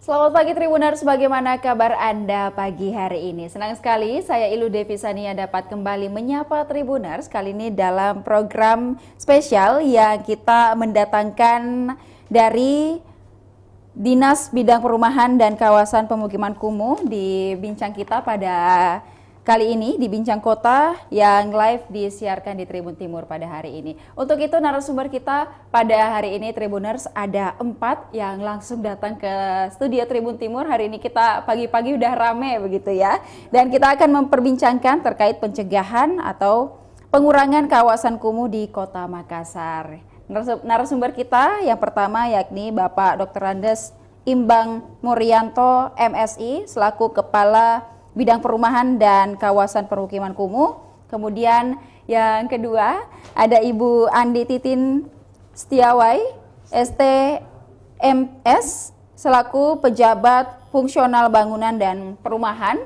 Selamat pagi Tribuners, bagaimana kabar Anda pagi hari ini? Senang sekali saya Ilu Devisania dapat kembali menyapa Tribuners kali ini dalam program spesial yang kita mendatangkan dari Dinas Bidang Perumahan dan Kawasan Pemukiman Kumuh di bincang kita pada kali ini di Bincang Kota yang live disiarkan di Tribun Timur pada hari ini. Untuk itu narasumber kita pada hari ini Tribuners ada 4 yang langsung datang ke studio Tribun Timur. Hari ini kita pagi-pagi udah rame begitu ya. Dan kita akan memperbincangkan terkait pencegahan atau pengurangan kawasan kumuh di Kota Makassar. Narasumber kita yang pertama yakni Bapak Dr. Andes Imbang Murianto MSI selaku Kepala Bidang Perumahan dan Kawasan Permukiman Kumuh. Kemudian yang kedua ada Ibu Andi Titin Setiawai STMS selaku Pejabat Fungsional Bangunan dan Perumahan.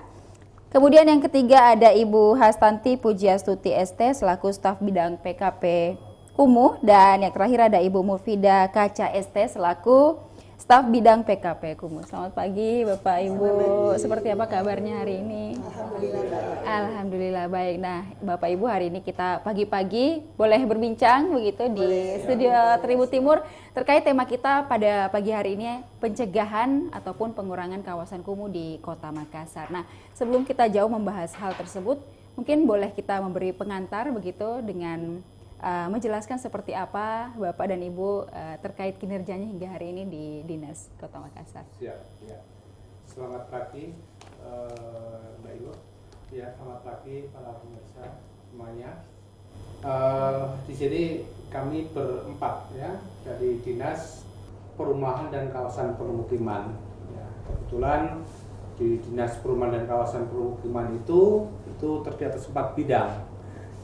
Kemudian yang ketiga ada Ibu Hastanti Pujiastuti ST selaku Staf Bidang PKP Kumuh. Dan yang terakhir ada Ibu Mufida Kaca ST selaku Staf Bidang PKP Kumuh. Selamat pagi Bapak Ibu. Seperti apa kabarnya hari ini? Alhamdulillah baik. Nah, Bapak Ibu hari ini kita pagi-pagi boleh berbincang begitu di studio Tribun Timur terkait tema kita pada pagi hari ini, pencegahan ataupun pengurangan kawasan kumuh di Kota Makassar. Nah, sebelum kita jauh membahas hal tersebut, mungkin boleh kita memberi pengantar begitu dengan menjelaskan seperti apa Bapak dan Ibu terkait kinerjanya hingga hari ini di Dinas Kota Makassar. Siap, ya. Selamat pagi Mbak Ibu. Ya, selamat pagi para pemirsa semuanya. Di sini kami berempat ya dari Dinas Perumahan dan Kawasan Permukiman. Ya, kebetulan di Dinas Perumahan dan Kawasan Permukiman itu terdiri atas 4 bidang.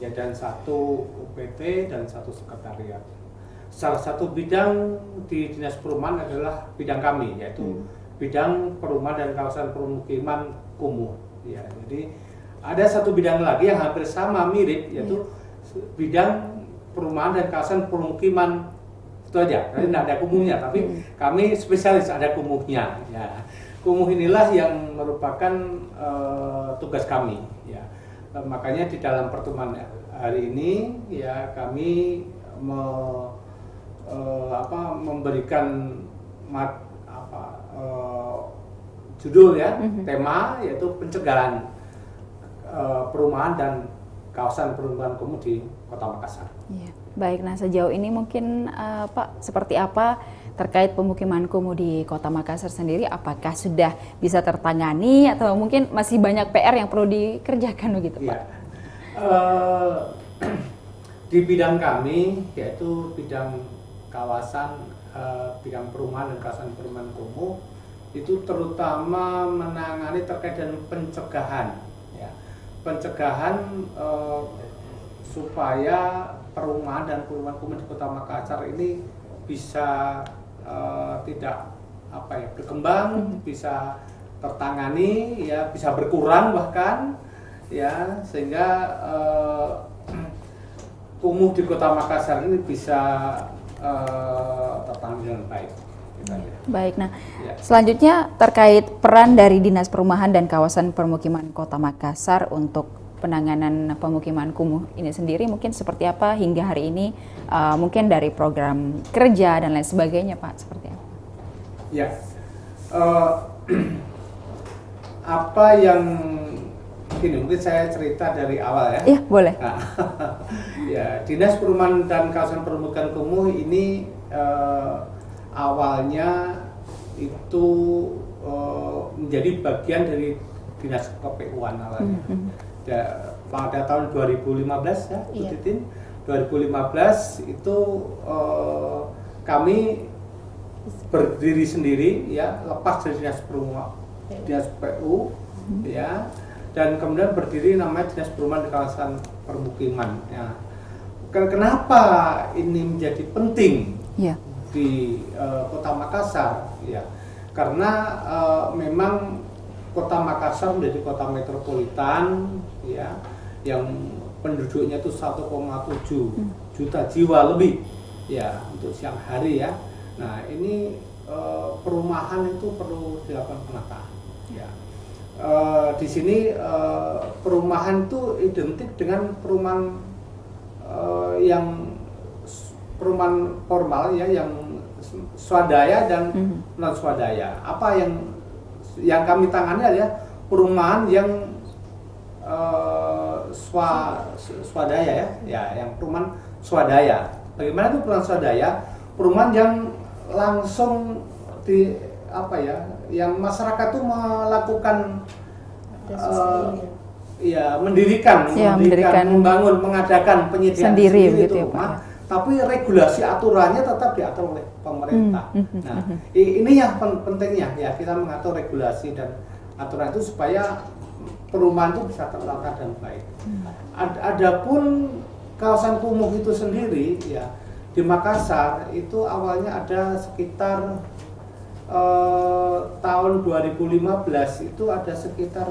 Ya, dan 1 UPT dan 1 sekretariat. Salah satu bidang di Dinas Perumahan adalah bidang kami, yaitu bidang perumahan dan kawasan permukiman kumuh. Ya, jadi ada satu bidang lagi yang hampir sama mirip, yaitu bidang perumahan dan kawasan permukiman. Itu aja, jadi tidak ada kumuhnya, tapi kami spesialis ada kumuhnya. Ya, kumuh inilah yang merupakan tugas kami. Ya. Makanya di dalam pertemuan hari ini ya kami memberikan judul ya, tema yaitu pencegahan perumahan dan kawasan permukiman kumuh di Kota Makassar. Ya, baik. Nah, sejauh ini mungkin Pak seperti apa terkait pemukiman kumuh di Kota Makassar sendiri, apakah sudah bisa tertangani atau mungkin masih banyak PR yang perlu dikerjakan begitu Pak? Ya. Di bidang kami yaitu bidang kawasan, bidang perumahan dan kawasan perumahan kumuh itu terutama menangani terkait dengan pencegahan, ya. Pencegahan supaya perumahan dan perumahan kumuh di Kota Makassar ini bisa tidak berkembang, bisa tertangani, ya, bisa berkurang bahkan, ya, sehingga kumuh di Kota Makassar ini bisa tertangani dengan baik. Baik, nah selanjutnya terkait peran dari Dinas Perumahan dan Kawasan Permukiman Kota Makassar untuk penanganan pemukiman kumuh ini sendiri mungkin seperti apa hingga hari ini, mungkin dari program kerja dan lain sebagainya Pak, seperti apa? Ya, apa yang ini mungkin saya cerita dari awal ya. Iya, boleh. Nah, ya, Dinas Perumahan dan Kawasan Permukiman Kumuh ini awalnya itu menjadi bagian dari Dinas KPU-an awalnya. Pada tahun 2015 ya, Bu Titin, 2015 itu kami berdiri sendiri ya, lepas dari Dinas Perumahan, Dinas PU ya, dan kemudian berdiri namanya Dinas Perumahan dan Kawasan Permukiman ya. Kenapa ini menjadi penting di Kota Makassar ya? Karena memang Kota Makassar menjadi kota metropolitan ya, yang penduduknya itu 1,7 juta jiwa lebih ya untuk siang hari ya. Nah, ini perumahan itu perlu dilakukan penataan. Ya. Di sini perumahan itu identik dengan perumahan yang perumahan formal ya, yang swadaya dan non swadaya. Apa yang kami tangani adalah perumahan yang swadaya ya, yang perumahan swadaya. Bagaimana itu perumahan swadaya? Perumahan yang langsung yang masyarakat itu melakukan mendirikan, membangun, mengadakan penyediaan sendiri itu rumah, tapi regulasi aturannya tetap diatur oleh pemerintah. Nah, ini yang pentingnya ya, kita mengatur regulasi dan aturan itu supaya perumahan itu bisa terlaksana dengan baik. Adapun kawasan kumuh itu sendiri ya, di Makassar itu awalnya ada sekitar tahun 2015 itu ada sekitar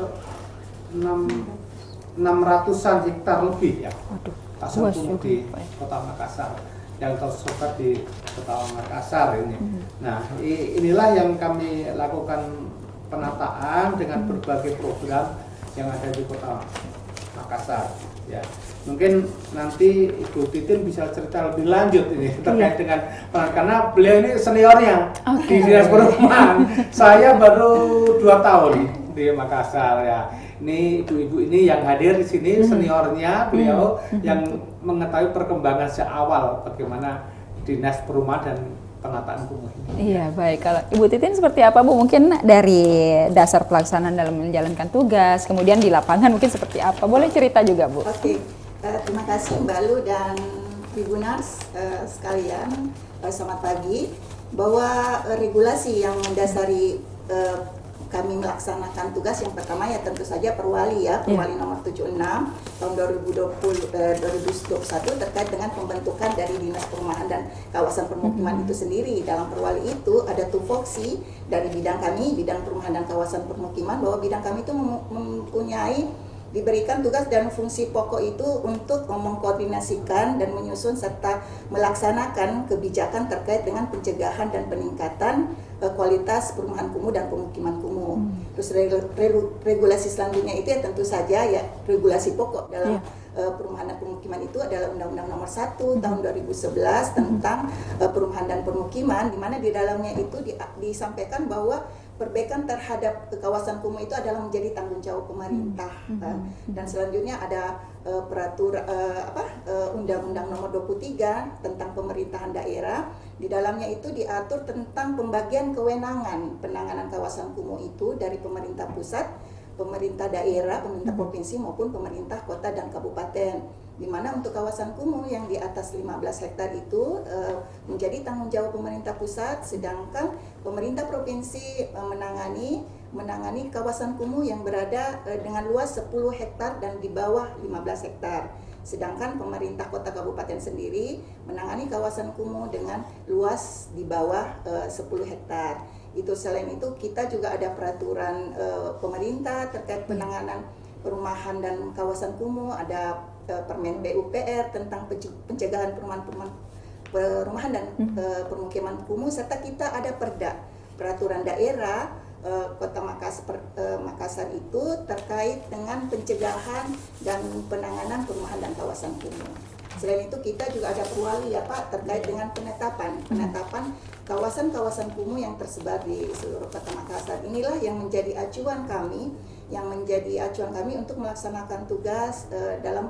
600-an hektar lebih ya. Kawasan kumuh di Kota Makassar yang tersebar di Kota Makassar ini. Nah, inilah yang kami lakukan penataan dengan berbagai program yang ada di Kota Makassar ya. Mungkin nanti Ibu Titin bisa cerita lebih lanjut ini terkait dengan karena beliau ini seniornya di Dinas Perumahan. Saya baru 2 tahun di Makassar ya. Ini ibu-ibu ini yang hadir di sini seniornya beliau yang mengetahui perkembangan seawal bagaimana Dinas Perumahan dan penataan kumuh ini. Iya, baik. Kalau Ibu Titin seperti apa, Bu? Mungkin dari dasar pelaksanaan dalam menjalankan tugas, kemudian di lapangan mungkin seperti apa? Boleh cerita juga, Bu? Oke, terima kasih Mbak Lu dan Tribuners sekalian. Selamat pagi. Bahwa regulasi yang mendasari kami melaksanakan tugas yang pertama ya tentu saja Perwali ya, Perwali nomor 76 tahun 2021 terkait dengan pembentukan dari Dinas Perumahan dan Kawasan Permukiman itu sendiri. Dalam Perwali itu ada tupoksi dari bidang kami, bidang perumahan dan kawasan permukiman, bahwa bidang kami itu diberikan tugas dan fungsi pokok itu untuk mengkoordinasikan dan menyusun serta melaksanakan kebijakan terkait dengan pencegahan dan peningkatan kualitas perumahan kumuh dan pemukiman kumuh. Terus regulasi selanjutnya itu ya tentu saja ya regulasi pokok dalam perumahan dan pemukiman itu adalah Undang-Undang Nomor 1 tahun 2011 tentang perumahan dan permukiman, di mana di dalamnya itu disampaikan bahwa perbaikan terhadap kawasan kumuh itu adalah menjadi tanggung jawab pemerintah. Dan selanjutnya ada Undang-Undang Nomor 23 tentang pemerintahan daerah. Di dalamnya itu diatur tentang pembagian kewenangan penanganan kawasan kumuh itu dari pemerintah pusat, pemerintah daerah, pemerintah provinsi maupun pemerintah kota dan kabupaten. Di mana untuk kawasan kumuh yang di atas 15 hektar itu menjadi tanggung jawab pemerintah pusat, sedangkan pemerintah provinsi menangani kawasan kumuh yang berada dengan luas 10 hektar dan di bawah 15 hektar. Sedangkan pemerintah kota kabupaten sendiri menangani kawasan kumuh dengan luas di bawah 10 hektar. Itu selain itu kita juga ada peraturan pemerintah terkait penanganan perumahan dan kawasan kumuh, ada Permen PUPR tentang pencegahan perumahan dan permukiman kumuh, serta kita ada peraturan daerah Kota Makassar itu terkait dengan pencegahan dan penanganan perumahan dan kawasan kumuh. Selain itu kita juga ada Perwali ya Pak terkait dengan penetapan kawasan-kawasan kumuh yang tersebar di seluruh Kota Makassar. Inilah yang menjadi acuan kami untuk melaksanakan tugas dalam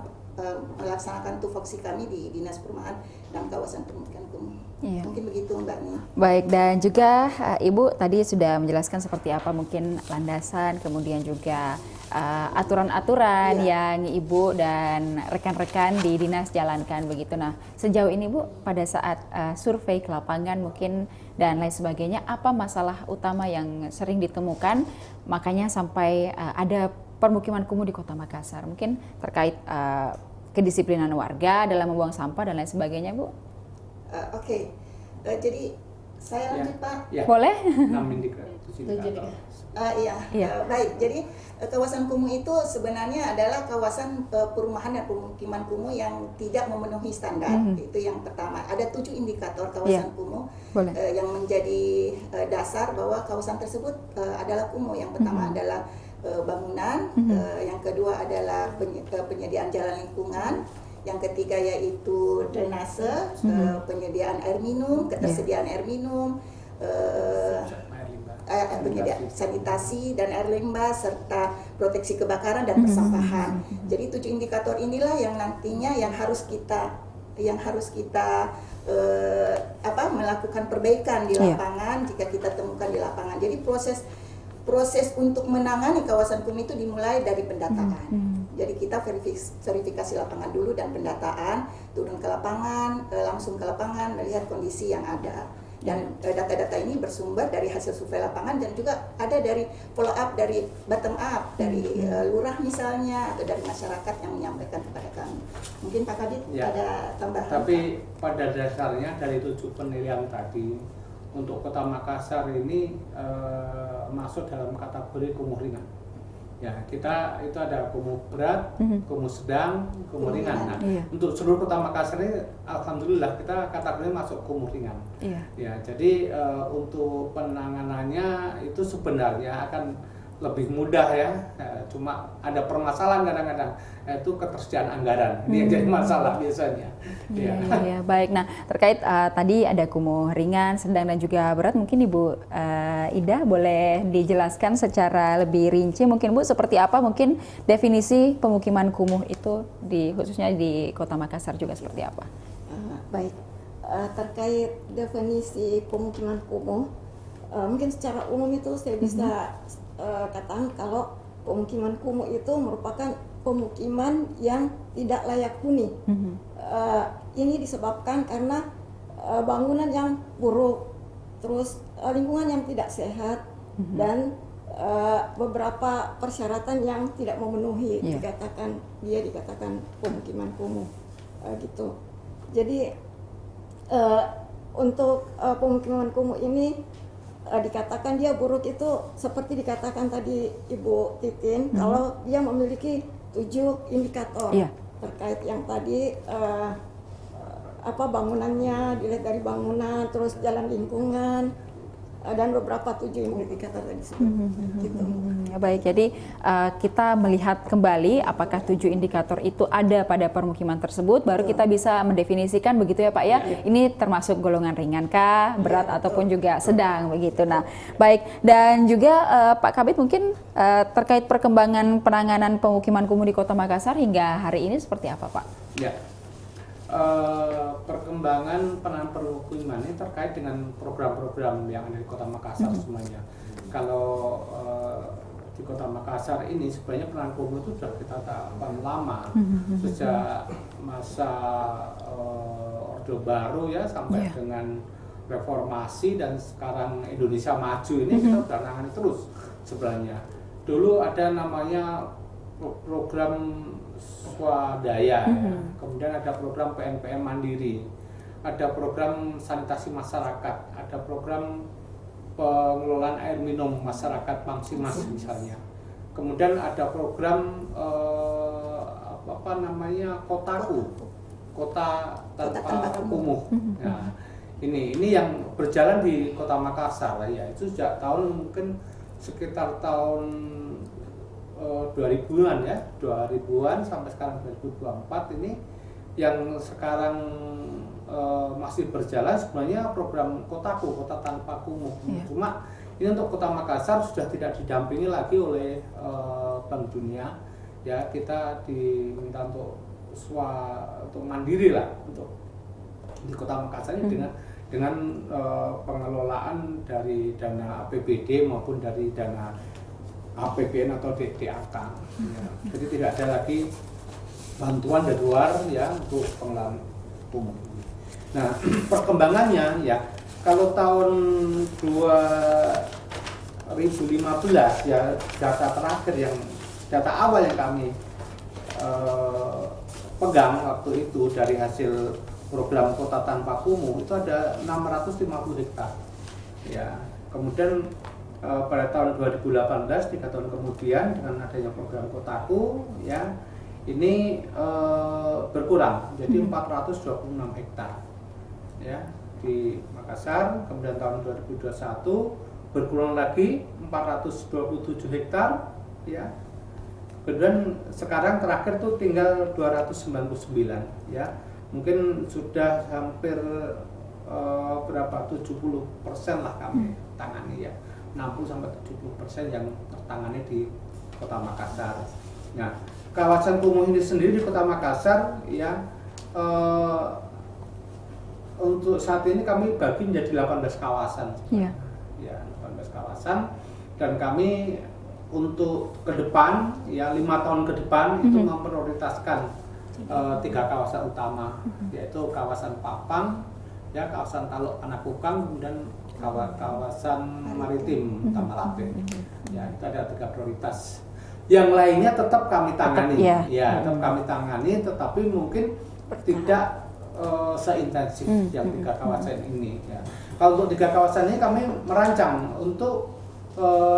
melaksanakan tupoksi kami di Dinas Perumahan dan Kawasan Permukiman Kumuh. Iya. Mungkin begitu Mbak Nia. Baik, dan juga Ibu tadi sudah menjelaskan seperti apa mungkin landasan, kemudian juga aturan-aturan yang Ibu dan rekan-rekan di dinas jalankan begitu. Nah, sejauh ini Bu pada saat survei ke lapangan mungkin dan lain sebagainya, apa masalah utama yang sering ditemukan makanya sampai ada permukiman kumuh di Kota Makassar? Mungkin terkait kedisiplinan warga dalam membuang sampah dan lain sebagainya, Bu. Oke. Jadi saya lanjut Pak. Ya. Boleh? 6 indikator. Baik. Jadi kawasan kumuh itu sebenarnya adalah kawasan perumahan dan pemukiman kumuh yang tidak memenuhi standar. Itu yang pertama. Ada 7 indikator kawasan kumuh. Boleh. yang menjadi dasar bahwa kawasan tersebut adalah kumuh. Yang pertama adalah bangunan, yang kedua adalah penyediaan jalan lingkungan, yang ketiga yaitu drainase, penyediaan air minum, ketersediaan air minum, penyediaan sanitasi dan air limbah, serta proteksi kebakaran dan persampahan. Jadi 7 indikator inilah yang nantinya yang harus kita melakukan perbaikan di lapangan jika kita temukan di lapangan. Jadi proses untuk menangani kawasan kumuh itu dimulai dari pendataan. Jadi kita verifikasi lapangan dulu dan pendataan, turun ke lapangan, langsung ke lapangan melihat kondisi yang ada. Dan data-data ini bersumber dari hasil survei lapangan dan juga ada dari follow up dari bottom up, dari lurah misalnya atau dari masyarakat yang menyampaikan kepada kami. Mungkin Pak Kadit ada tambahan. Tapi pada dasarnya dari 7 penilaian tadi, untuk Kota Makassar ini masuk dalam kategori kumuh ringan. Ya, kita itu ada kumuh berat, kumuh sedang, kumuh ringan. Nah, untuk seluruh Kota Makassar ini, alhamdulillah kita kategorinya masuk kumuh ringan. Ya, jadi untuk penanganannya itu sebenarnya akan lebih mudah ya. Cuma ada permasalahan kadang-kadang, yaitu ketersediaan anggaran. Ini yang jadi masalah biasanya. Iya, baik. Nah, terkait tadi ada kumuh ringan, sedang dan juga berat, mungkin Ibu Ida boleh dijelaskan secara lebih rinci, mungkin Bu, seperti apa mungkin definisi pemukiman kumuh itu khususnya di Kota Makassar juga seperti apa? Baik, terkait definisi pemukiman kumuh, mungkin secara umum itu saya bisa katakan kalau pemukiman kumuh itu merupakan pemukiman yang tidak layak huni. Ini disebabkan karena bangunan yang buruk, terus lingkungan yang tidak sehat, dan beberapa persyaratan yang tidak memenuhi, dikatakan pemukiman kumuh, gitu. Jadi untuk pemukiman kumuh ini dikatakan dia buruk itu seperti dikatakan tadi Ibu Titin, kalau dia memiliki 7 indikator terkait yang tadi bangunannya, dilihat dari bangunan, terus jalan lingkungan, dan beberapa 7 indikator tadi gitu. Baik, jadi kita melihat kembali apakah 7 indikator itu ada pada permukiman tersebut, baru kita bisa mendefinisikan begitu ya Pak ya. Ini termasuk golongan ringan kah, berat ataupun juga sedang begitu. Nah, baik, dan juga Pak Kabid mungkin terkait perkembangan penanganan pemukiman kumuh di Kota Makassar hingga hari ini seperti apa Pak? Ya. Perkembangan penanganan pemukiman ini terkait dengan program-program yang ada di Kota Makassar semuanya. Kalau di Kota Makassar ini sebenarnya penanganan kumuh itu sudah kita tahapan lama, sejak masa Orde Baru ya sampai dengan reformasi, dan sekarang Indonesia Maju ini kita sudah nangani terus sebenarnya. Dulu ada namanya program swadaya, kemudian ada program PNPM mandiri, ada program sanitasi masyarakat, ada program pengelolaan air minum masyarakat Pangsimas misalnya, kemudian ada program kota tanpa kumuh. Nah, ini yang berjalan di Kota Makassar ya, itu sejak tahun mungkin sekitar tahun 2000-an ya, 2000-an sampai sekarang 2024 ini yang sekarang masih berjalan sebenarnya program kota tanpa kumuh. Cuma ini untuk Kota Makassar sudah tidak didampingi lagi oleh Bank Dunia ya, kita diminta untuk mandiri lah untuk di Kota Makassar ini dengan pengelolaan dari dana APBD maupun dari dana APBN atau DAK. Ya. Jadi tidak ada lagi bantuan dari luar ya untuk pengelolaan kumuh. Nah, perkembangannya ya, kalau tahun 2015 ya, data awal yang kami pegang waktu itu dari hasil program kota tanpa kumuh itu ada 650 hektar. Ya, kemudian pada tahun 2018, 3 tahun kemudian dengan adanya program Kotaku ya, ini berkurang jadi 426 hektar ya di Makassar. Makassar, kemudian tahun 2021 berkurang lagi 427 hektar, ya. Kemudian sekarang terakhir tuh tinggal 299, ya. Mungkin sudah hampir berapa 70% lah kami tangani, ya. 60-70% yang tertangani di Kota Makassar. Nah, kawasan kumuh ini sendiri di Kota Makassar, ya, untuk saat ini kami bagi menjadi 18 kawasan. Iya. Ya, 18 kawasan, dan kami untuk ke depan, ya 5 tahun ke depan itu memprioritaskan 3 kawasan utama, yaitu kawasan Papang, ya, kawasan Taluk Panakukang, kemudian kawasan maritim Tamalate. Ya, itu ada 3 prioritas. Yang lainnya tetap kami tangani, tetap kami tangani, tetapi mungkin tidak seintensif yang 3 kawasan ini. Ya. Kalau untuk 3 kawasan ini kami merancang untuk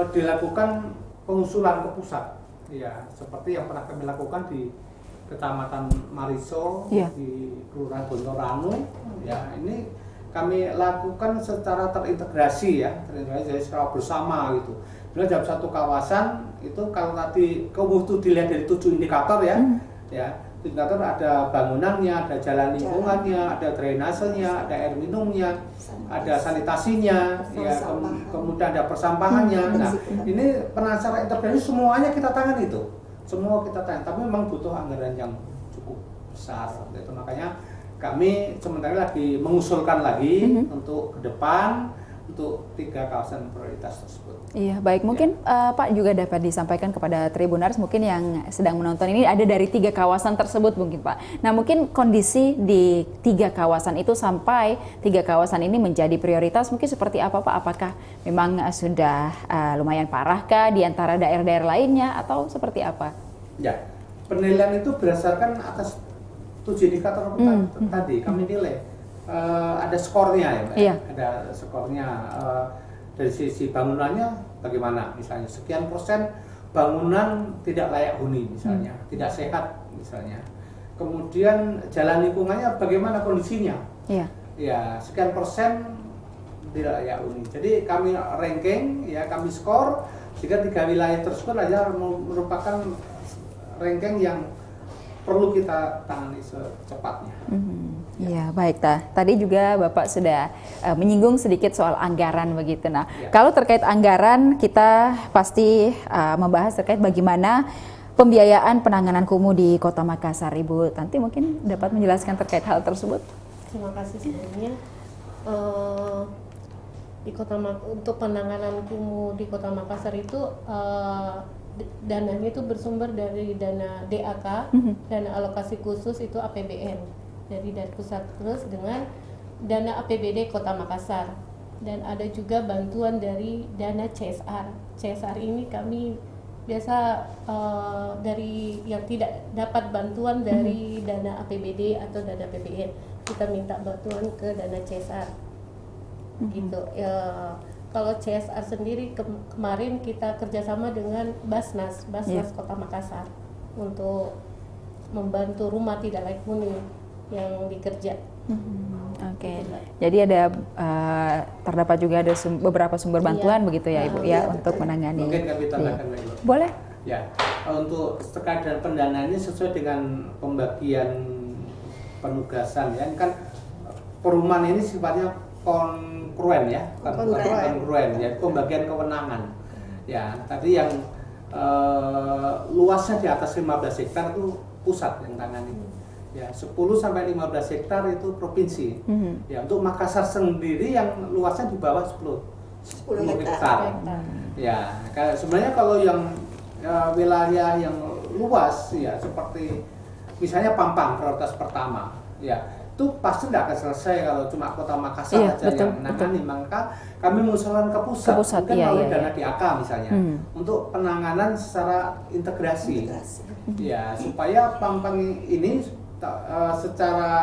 dilakukan pengusulan ke pusat, ya, seperti yang pernah kami lakukan di Kecamatan Mariso, di Kelurahan Bontoranu. Ya, ini kami lakukan secara terintegrasi, ya, terintegrasi secara bersama gitu. Bila dalam satu kawasan itu, kalau tadi kumuh itu dilihat dari 7 indikator, ya, ya, indikator ada bangunannya, ada jalan lingkungannya, ada drainasenya, ada air minumnya, ada sanitasinya, ya, kemudian ada persampahannya. Nah, ini penasaran integrasi semuanya kita tangani itu, semua kita tangani. Tapi memang butuh anggaran yang cukup besar, itu makanya kami sementara lagi mengusulkan lagi untuk ke depan untuk 3 kawasan prioritas tersebut. Iya, baik. Mungkin Pak juga dapat disampaikan kepada Tribuners mungkin yang sedang menonton ini, ada dari 3 kawasan tersebut mungkin Pak. Nah, mungkin kondisi di 3 kawasan itu sampai 3 kawasan ini menjadi prioritas mungkin seperti apa Pak? Apakah memang sudah lumayan parahkah di antara daerah-daerah lainnya atau seperti apa? Ya, penilaian itu berdasarkan atas 7 indikator tadi kami nilai. Ada skornya, ya Mbak. Iya. Ada skornya dari sisi bangunannya bagaimana, misalnya sekian persen bangunan tidak layak huni misalnya, tidak sehat misalnya. Kemudian jalan lingkungannya bagaimana kondisinya? Iya. Ya, sekian persen tidak layak huni. Jadi kami ranking, ya, kami skor sehingga 3 wilayah tersebut aja merupakan ranking yang perlu kita tangani secepatnya. Iya, baik. Tadi juga Bapak sudah menyinggung sedikit soal anggaran begitu. Nah, kalau terkait anggaran kita pasti membahas terkait bagaimana pembiayaan penanganan kumuh di Kota Makassar. Ibu Tanti mungkin dapat menjelaskan terkait hal tersebut. Terima kasih sebelumnya. Untuk penanganan kumuh di Kota Makassar itu dananya itu bersumber dari dana DAK, dana alokasi khusus itu APBN, dari pusat, terus dengan dana APBD Kota Makassar, dan ada juga bantuan dari dana CSR. CSR ini kami biasa dari yang tidak dapat bantuan dari dana APBD atau dana APBN, kita minta bantuan ke dana CSR, gitu. Kalau CSR sendiri kemarin kita kerjasama dengan Basnas Kota Makassar untuk membantu rumah tidak layak huni yang dikerja. Oke. Jadi ada terdapat juga ada beberapa sumber bantuan begitu ya Ibu ya untuk menangani. Mungkin kami tambahkan lagi. Boleh. Ya, untuk terkait dengan pendanaan ini sesuai dengan pembagian penugasan, ya. Ini kan perumahan ini sifatnya kongruen, ya, kongruen, ya, pembagian kewenangan. Ya, tadi yang luasnya di atas 15 hektar itu pusat yang tangani. Ya, 10 sampai 15 hektar itu provinsi. Ya, untuk Makassar sendiri yang luasnya di bawah 10 hektar. Ya, sebenarnya kalau yang wilayah yang luas, ya, seperti misalnya Pampang prioritas pertama, ya, itu pasti tidak akan selesai kalau cuma Kota Makassar saja yang menangani. Maka kami mengusulkan ke pusat mungkin melalui dana DAK misalnya untuk penanganan secara integrasi. Ya, supaya Pampang ini secara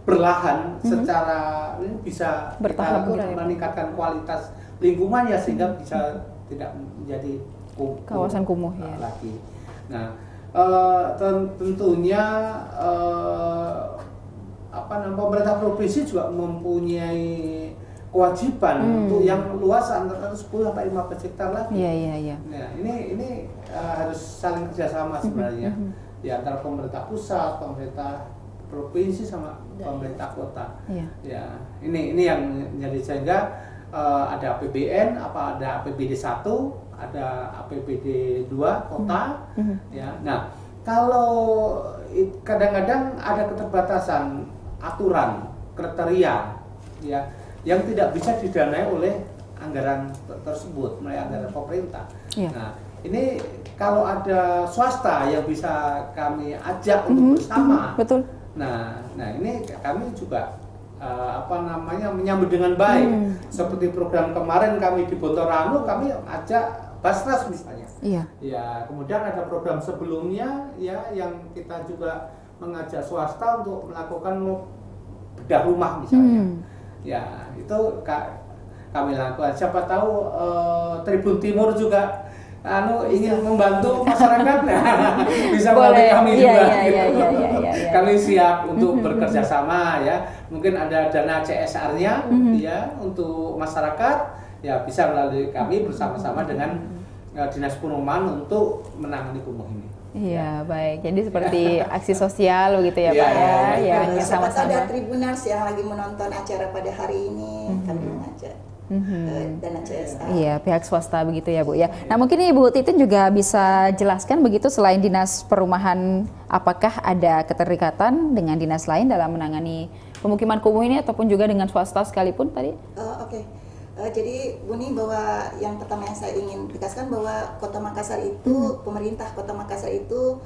berlahan, secara ini bisa bertahap kita meningkatkan kualitas lingkungannya sehingga bisa tidak menjadi kawasan kumuh lagi. Nah, tentunya pemerintah provinsi juga mempunyai kewajiban untuk yang luas antara 10 sampai 15 hektar lagi. Iya. Nah, ini harus saling kerjasama sebenarnya di antara pemerintah pusat, pemerintah provinsi sama pemerintah kota. Ya, ini yang menjadi sehingga ada APBN, ada APBD 1, ada APBD 2 kota. Ya. Nah, kalau kadang-kadang ada keterbatasan aturan, kriteria, ya, yang tidak bisa didanai oleh anggaran tersebut, melalui anggaran pemerintah. Nah, ini kalau ada swasta yang bisa kami ajak untuk bersama. Betul. Nah, ini kami juga menyambut dengan baik. Seperti program kemarin kami di Bontoranu, kami ajak Basnas misalnya. Ya, kemudian ada program sebelumnya ya yang kita juga mengajak swasta untuk melakukan bedah rumah misalnya. Ya, itu kami lakukan. Siapa tahu Tribun Timur juga ingin membantu masyarakat, bisa melalui kami juga. Kami siap untuk bekerja sama ya. Mungkin ada dana CSR-nya ya untuk masyarakat, ya bisa melalui kami bersama-sama dengan Dinas Perumahan untuk menangani kumuh ini. Iya, baik. Jadi seperti aksi sosial begitu ya, Pak ya. Yang sama-sama. Ada Tribuners yang lagi menonton acara pada hari ini, kami mengajak dana CSR. Iya, pihak swasta begitu ya, Bu ya. Nah, mungkin Ibu Titin juga bisa jelaskan begitu selain Dinas Perumahan, apakah ada keterikatan dengan dinas lain dalam menangani pemukiman kumuh ini ataupun juga dengan swasta sekalipun tadi? Oke. Jadi Buni, bahwa yang pertama yang saya ingin tegaskan bahwa Kota Makassar itu, pemerintah Kota Makassar itu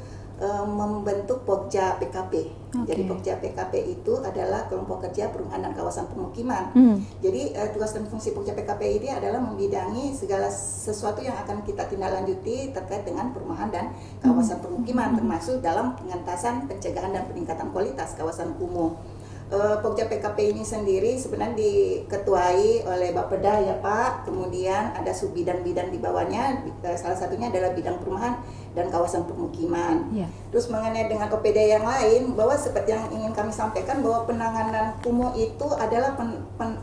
membentuk Pokja PKP. Jadi Pokja PKP itu adalah kelompok kerja perumahan dan kawasan pemukiman. Jadi tugas dan fungsi Pokja PKP ini adalah membidangi segala sesuatu yang akan kita tindaklanjuti terkait dengan perumahan dan kawasan pemukiman, termasuk dalam pengentasan, pencegahan dan peningkatan kualitas kawasan kumuh. Pokja PKP ini sendiri sebenarnya diketuai oleh Bapeda ya Pak, kemudian ada sub-bidang-bidang di bawahnya, salah satunya adalah bidang perumahan dan kawasan pemukiman. Terus mengenai dengan OPD yang lain, bahwa seperti yang ingin kami sampaikan bahwa penanganan kumuh itu adalah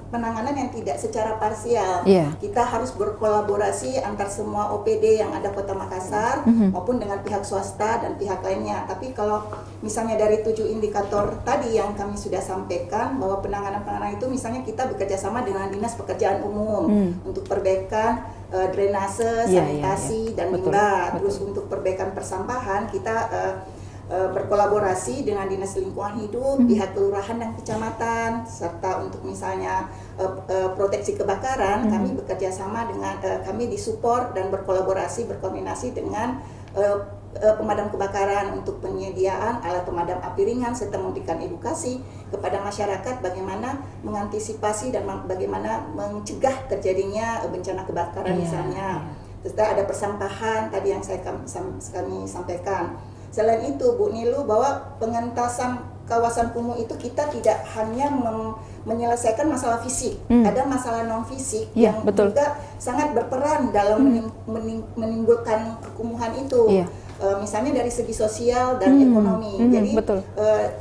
penanganan yang tidak secara parsial. Kita harus berkolaborasi antar semua OPD yang ada Kota Makassar maupun dengan pihak swasta dan pihak lainnya. Tapi kalau misalnya dari 7 indikator tadi yang kami sudah sampaikan, bahwa penanganan itu misalnya kita bekerja sama dengan Dinas Pekerjaan Umum untuk perbaikan drainase, sanitasi dan limbah. Terus untuk perbaikan persampahan kita berkolaborasi dengan Dinas Lingkungan Hidup, pihak kelurahan dan kecamatan, serta untuk misalnya proteksi kebakaran, kami bekerja sama dengan kami disupport dan berkoordinasi dengan pemadam kebakaran untuk penyediaan alat pemadam api ringan, serta memberikan edukasi kepada masyarakat bagaimana mengantisipasi dan bagaimana mencegah terjadinya bencana kebakaran misalnya. Terus ada persampahan tadi yang kami sampaikan. Selain itu Bu Nilu, bahwa pengentasan kawasan kumuh itu kita tidak hanya menyelesaikan masalah fisik, ada masalah non fisik yang juga sangat berperan dalam menimbulkan kekumuhan itu. Misalnya dari segi sosial dan ekonomi. Jadi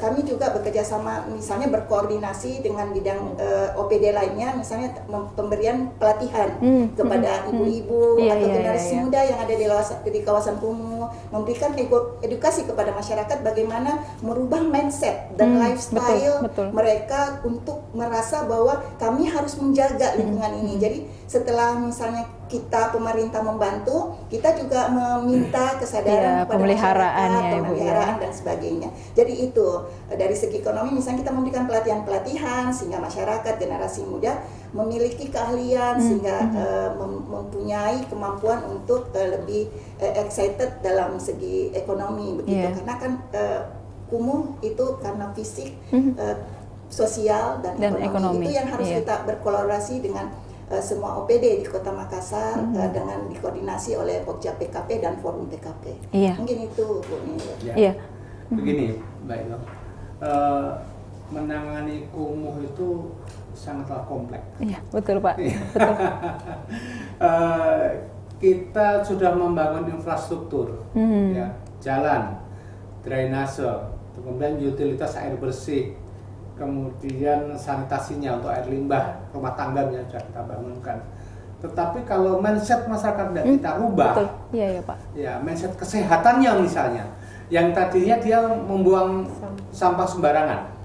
kami juga bekerja sama, misalnya berkoordinasi dengan bidang OPD lainnya, misalnya pemberian pelatihan kepada ibu-ibu atau generasi muda yang ada di kawasan kumuh, memberikan edukasi kepada masyarakat bagaimana merubah mindset dan lifestyle mereka untuk merasa bahwa kami harus menjaga lingkungan ini. Jadi setelah misalnya kita pemerintah membantu, kita juga meminta kesadaran kepada pemeliharaan dan sebagainya. Jadi itu dari segi ekonomi, misalnya kita memberikan pelatihan-pelatihan sehingga masyarakat generasi muda memiliki keahlian sehingga mempunyai kemampuan untuk lebih excited dalam segi ekonomi begitu. Karena kan kumuh itu karena fisik, sosial dan ekonomi. Itu yang harus kita berkolaborasi dengan semua OPD di Kota Makassar dengan dikoordinasi oleh Pokja PKP dan Forum PKP. Mungkin itu Bu Nilo. Begini Mbak Ilo, menangani kumuh itu sangatlah kompleks. Betul Pak. Betul. Kita sudah membangun infrastruktur, jalan, drainase, kemudian utilitas air bersih, kemudian sanitasinya untuk air limbah rumah tangga yang sudah kita bangunkan. Tetapi kalau mindset masyarakat tidak kita rubah, betul. Iya ya Pak. Ya mindset kesehatannya misalnya, yang tadinya dia membuang sampah sembarangan.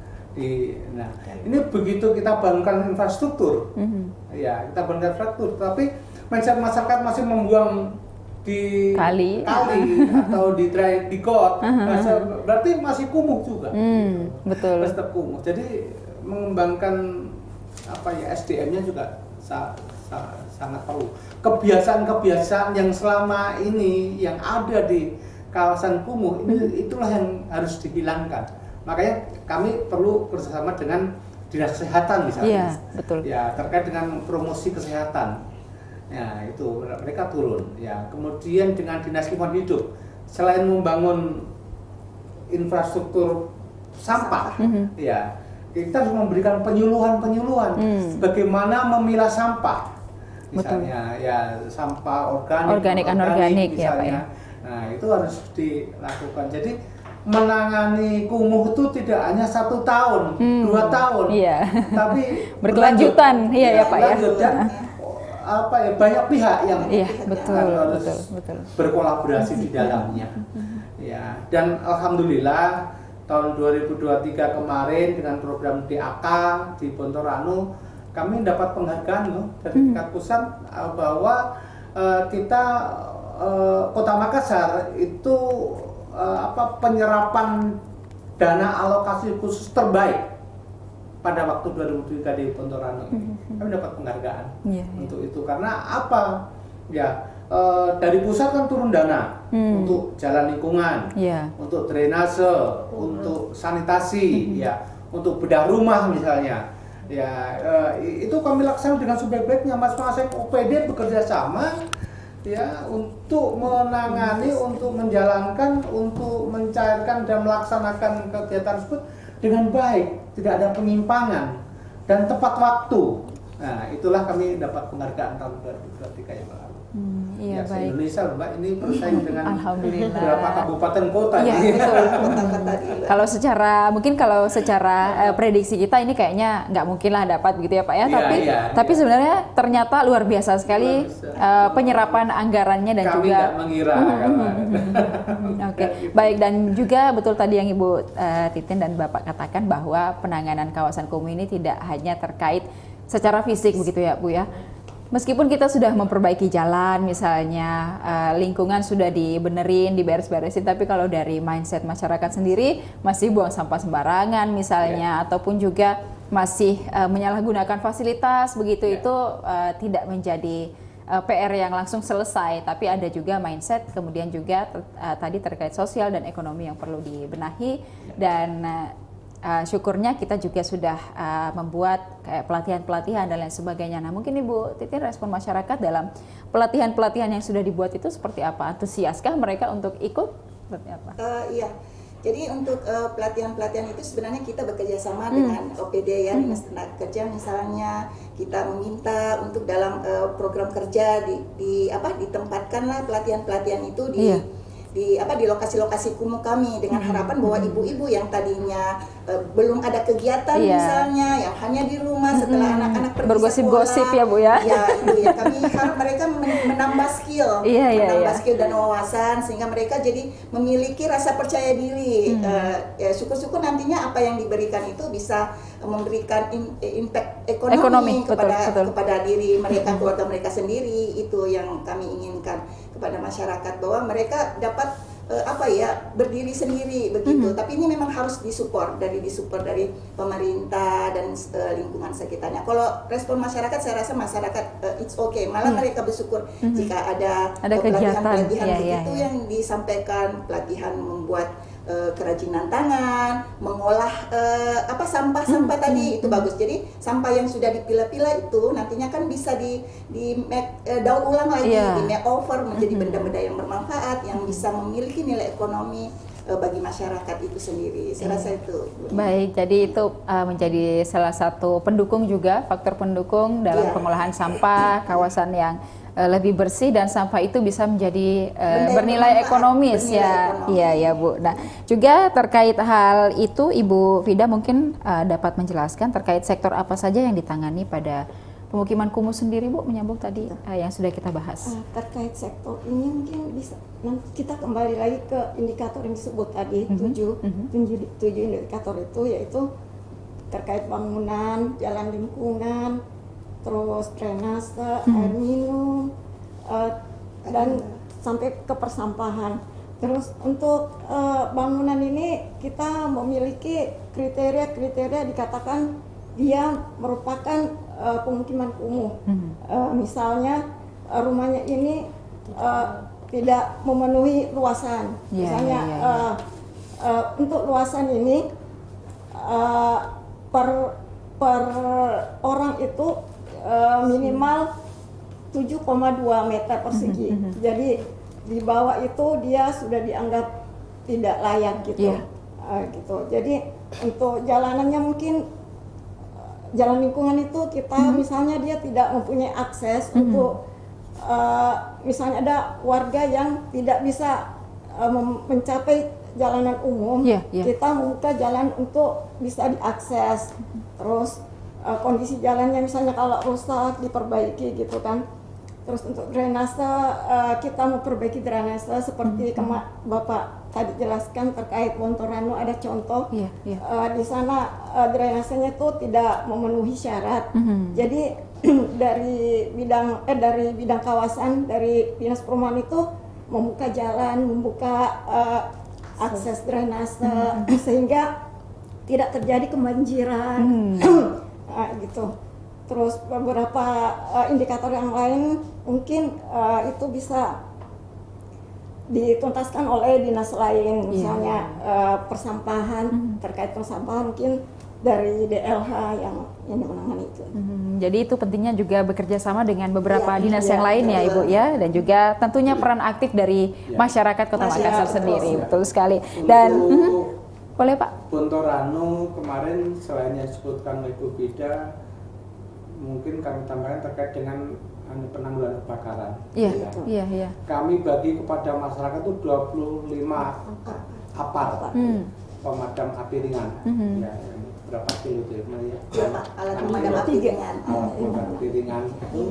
Nah, ini begitu kita bangunkan infrastruktur, ya kita bangunkan infrastruktur, tapi mindset masyarakat masih membuang di kali atau di got, berarti masih kumuh juga. Betul. Tetap kumuh. Jadi mengembangkan SDM-nya juga sangat perlu. Kebiasaan-kebiasaan yang selama ini yang ada di kawasan kumuh itulah yang harus dihilangkan. Makanya kami perlu bersama dengan dinas kesehatan misalnya. Iya, betul. Ya, terkait dengan promosi kesehatan. Ya, itu mereka turun. Ya, kemudian dengan dinas lingkungan hidup, selain membangun infrastruktur sampah, ya, kita harus memberikan penyuluhan bagaimana memilah sampah. Misalnya, ya sampah organik anorganik misalnya. Ya, Pak, ya. Nah, itu harus dilakukan. Jadi menangani kumuh itu tidak hanya 1 tahun, 2 tahun, tapi berkelanjutan, ya Pak ya. Dan banyak pihak yang harus berkolaborasi di dalamnya. Ya, dan alhamdulillah tahun 2023 kemarin dengan program DAK di Pontoranu kami dapat penghargaan dari tingkat pusat bahwa kita Kota Makassar itu penyerapan dana alokasi khusus terbaik pada waktu 2003 di Pontoranu. Kami dapat penghargaan untuk itu karena apa? Ya, dari pusat kan turun dana untuk jalan lingkungan, untuk drainase, untuk sanitasi, ya, untuk bedah rumah misalnya. Ya, itu kami laksanakan dengan sebaik-baiknya. Mas-mas OPD bekerja sama ya untuk menangani, untuk menjalankan, untuk mencairkan dan melaksanakan kegiatan tersebut dengan baik, tidak ada penyimpangan dan tepat waktu. Nah, itulah kami dapat penghargaan tahun 2023 yang lalu. Iya, ya, baik. Indonesia, Mbak, ini bersaing dengan Alhamdulillah. beberapa kabupaten kota. Iya, betul. Kalau secara prediksi kita ini kayaknya nggak mungkin lah dapat begitu ya Pak ya. Tapi sebenarnya ternyata luar biasa sekali penyerapan anggarannya dan kami juga. Kami nggak mengira. Oke, baik, dan juga betul tadi yang Ibu Titin dan Bapak katakan bahwa penanganan kawasan kumuh ini tidak hanya terkait secara fisik begitu ya Bu ya. Meskipun kita sudah memperbaiki jalan misalnya, lingkungan sudah dibenerin, diberes-beresin, tapi kalau dari mindset masyarakat sendiri masih buang sampah sembarangan misalnya, ataupun juga masih menyalahgunakan fasilitas begitu, itu tidak menjadi PR yang langsung selesai, tapi ada juga mindset, kemudian juga tadi terkait sosial dan ekonomi yang perlu dibenahi, dan syukurnya kita juga sudah membuat kayak pelatihan-pelatihan dan lain sebagainya. Nah, mungkin Ibu Titin, respon masyarakat dalam pelatihan-pelatihan yang sudah dibuat itu seperti apa? Antusiaskah mereka untuk ikut? Seperti apa? Iya. Jadi untuk pelatihan-pelatihan itu sebenarnya kita bekerja sama dengan OPD ya, Dinas Tenaga Kerja misalnya, kita meminta untuk dalam program kerja ditempatkanlah pelatihan-pelatihan itu di lokasi-lokasi kumuh kami dengan harapan bahwa ibu-ibu yang tadinya belum ada kegiatan misalnya, yang hanya di rumah setelah anak-anak pergi bergosip-gosip ya Bu ya. Ya, itu ya, kami harap mereka menambah skill, skill dan wawasan sehingga mereka jadi memiliki rasa percaya diri. Syukur-syukur nantinya apa yang diberikan itu bisa memberikan impact ekonomi kepada diri mereka, keluarga mereka sendiri. Itu yang kami inginkan kepada masyarakat, bahwa mereka dapat berdiri sendiri begitu. Tapi ini memang harus disupport dari pemerintah dan lingkungan sekitarnya. Kalau respon masyarakat, saya rasa masyarakat it's okay, malah mereka bersyukur jika ada pelatihan begitu yang disampaikan, pelatihan membuat kerajinan tangan, mengolah sampah-sampah tadi, itu bagus. Jadi sampah yang sudah dipilah-pilah itu nantinya kan bisa daur ulang lagi, di make over menjadi benda-benda yang bermanfaat, yang bisa memiliki nilai ekonomi bagi masyarakat itu sendiri. Saya rasa itu. Baik, jadi itu menjadi salah satu pendukung juga, faktor pendukung dalam pengolahan sampah, kawasan yang lebih bersih dan sampah itu bisa menjadi bernilai ekonomis ya. Iya ya Bu. Nah, juga terkait hal itu Ibu Vida mungkin dapat menjelaskan terkait sektor apa saja yang ditangani pada pemukiman kumuh sendiri Bu, menyambung tadi yang sudah kita bahas. Terkait sektor ini mungkin bisa kita kembali lagi ke indikator yang disebut tadi, 7 indikator itu, yaitu terkait bangunan, jalan lingkungan, terus drainase, air minum, dan sampai ke persampahan. Terus untuk bangunan ini kita memiliki kriteria-kriteria dikatakan dia merupakan pemukiman kumuh. Misalnya rumahnya ini tidak memenuhi luasan. Misalnya untuk luasan ini per orang itu minimal 7,2 meter persegi. Jadi di bawah itu dia sudah dianggap tidak layak gitu. Gitu. Jadi untuk jalanannya mungkin jalan lingkungan itu kita misalnya dia tidak mempunyai akses untuk misalnya ada warga yang tidak bisa mencapai jalanan umum, kita membuka jalan untuk bisa diakses. Terus kondisi jalannya misalnya kalau rusak diperbaiki gitu kan. Terus untuk drainase kita memperbaiki drainase seperti Bapak tadi jelaskan terkait Bontorano, ada contoh di sana drainasenya itu tidak memenuhi syarat. Jadi dari bidang kawasan dari Dinas Perumahan itu membuka jalan, membuka akses drainase sehingga tidak terjadi kebanjiran. Gitu. Terus beberapa indikator yang lain mungkin itu bisa dituntaskan oleh dinas lain, misalnya persampahan, terkait persampahan mungkin dari DLH yang menangani itu. Jadi itu pentingnya juga bekerja sama dengan beberapa dinas yang lain ya Ibu ya, dan juga tentunya peran aktif dari masyarakat Kota Makassar sendiri, betul sekali. Dan boleh Pak? Bontorano kemarin selain yang disebutkan oleh Ibu Vida, mungkin kami tambahkan terkait dengan penanggulangan kebakaran. Iya. Kami bagi kepada masyarakat itu 25 apar pemadam api ringan. Ya, berapa kilo itu ya? Alat pemadam api ringan. Pemadam api ringan itu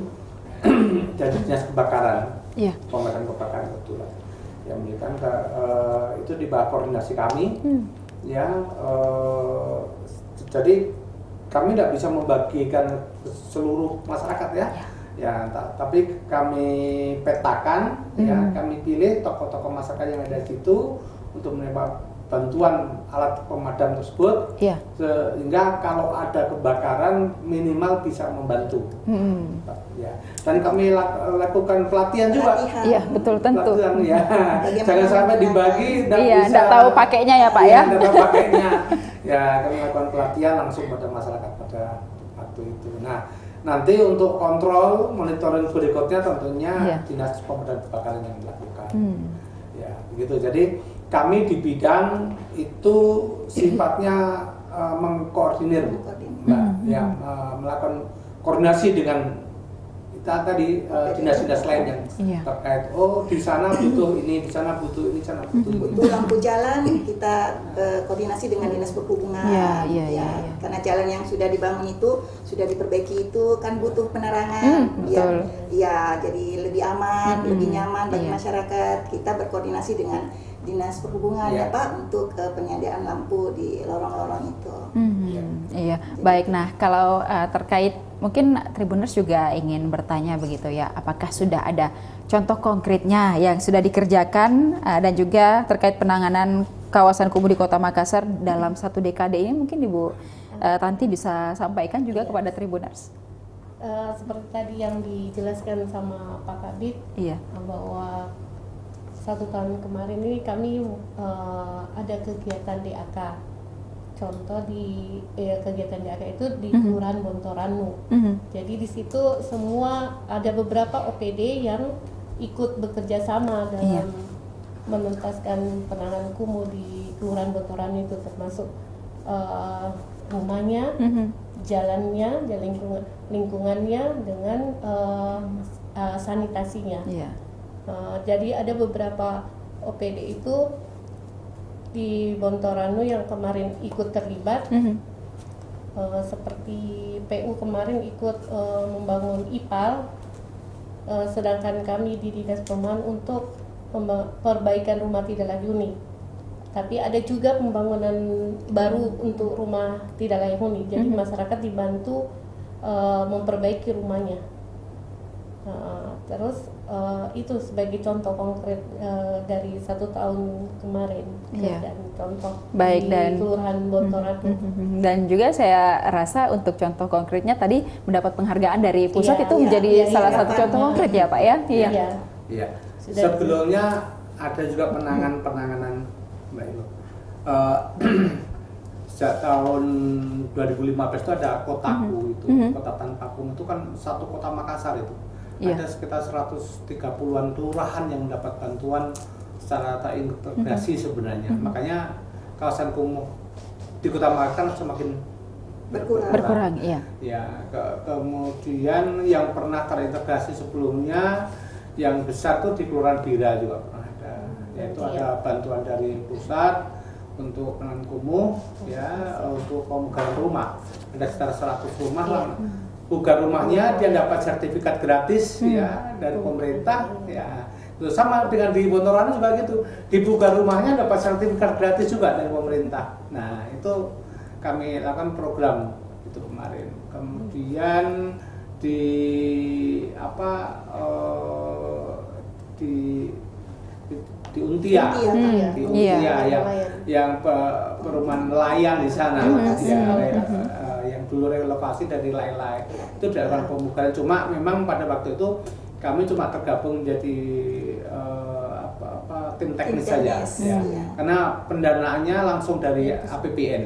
dari dinas kebakaran. Pemadam kebakaran kebetulan. Yang memberikan itu di bawah koordinasi kami. Ya, jadi kami tidak bisa membagikan ke seluruh masyarakat ya, tapi kami petakan, ya, kami pilih tokoh-tokoh masyarakat yang ada di situ untuk menerima bantuan alat pemadam tersebut, sehingga kalau ada kebakaran minimal bisa membantu. Ya. Dan kami lakukan pelatihan juga. Iya, betul, tentu. Pelatihan, ya. Jangan sampai dibagi dan tidak tahu pakainya ya Pak ya. Tidak tahu pakainya. Ya, kami lakukan pelatihan langsung pada masyarakat pada waktu itu. Nah, nanti untuk kontrol monitoring berikutnya tentunya Dinas Pemadam Kebakaran yang melakukan. Ya, begitu. Jadi kami di bidang itu sifatnya mengkoordinir, Mbak, ya, melakukan koordinasi dengan kita tadi dinas-dinas lain yang terkait. Oh, di sana butuh ini, di sana butuh ini, di sana butuh ini. Butuh lampu jalan, kita koordinasi dengan dinas perhubungan. Karena jalan yang sudah dibangun itu sudah diperbaiki itu kan butuh penerangan. Ya, jadi lebih aman, lebih nyaman bagi masyarakat. Kita berkoordinasi dengan dinas perhubungan ya Pak untuk penyediaan lampu di lorong-lorong itu. Iya, baik. Nah, kalau terkait mungkin Tribuners juga ingin bertanya begitu ya, apakah sudah ada contoh konkretnya yang sudah dikerjakan dan juga terkait penanganan kawasan kumuh di Kota Makassar dalam 1 dekade ini, mungkin Ibu Tanti bisa sampaikan juga kepada Tribuners. Seperti tadi yang dijelaskan sama Pak Kabid, bahwa 1 tahun kemarin ini kami ada kegiatan DAK. Contoh di kegiatan DAK itu di Kelurahan Bontorano. Jadi di situ semua ada beberapa OPD yang ikut bekerja sama dalam menuntaskan penanganan kumuh di Kelurahan Bontoran itu, termasuk rumahnya, jalannya, lingkungannya dengan sanitasinya. Jadi ada beberapa OPD itu di Bontoranu yang kemarin ikut terlibat, seperti PU kemarin ikut membangun IPAL, sedangkan kami di Dinas Perumahan untuk perbaikan rumah tidak layak huni. Tapi ada juga pembangunan baru untuk rumah tidak layak huni. Jadi masyarakat dibantu memperbaiki rumahnya. Terus itu sebagai contoh konkret dari 1 tahun kemarin, dan contoh baik, di dan Kelurahan Bontoran. Dan juga saya rasa untuk contoh konkretnya tadi mendapat penghargaan dari pusat itu menjadi salah satu contoh konkret ya Pak ya. Iya. Sebelumnya ada juga penanganan Mbak Ilo. Sejak tahun 2015 itu ada Kotaku itu, Kota Tanpa Kumuh itu kan satu kota Makassar itu. Ada sekitar 130-an kelurahan yang mendapat bantuan secara terintegrasi sebenarnya. Makanya kawasan kumuh di Kota Makassar semakin berkurang. Ya, kemudian yang pernah terintegrasi sebelumnya yang besar tuh di Kelurahan Bira juga pernah ada. Yaitu ada bantuan dari pusat untuk penanganan kumuh, ya, untuk pemugaran rumah. Ada sekitar 100 rumah lah. Pugar rumahnya dia dapat sertifikat gratis ya dari pemerintah ya. Terus sama dengan di Bontoran juga gitu. Di pugar rumahnya dapat sertifikat gratis juga dari pemerintah. Nah, itu kami lakukan program itu kemarin. Kemudian di di Untia yang perumahan nelayan di sana, yang dulu relokasi dari Lai-Lai itu dilakukan pemugaran. Cuma memang pada waktu itu kami cuma tergabung menjadi tim teknis saja, karena pendanaannya langsung dari APBN,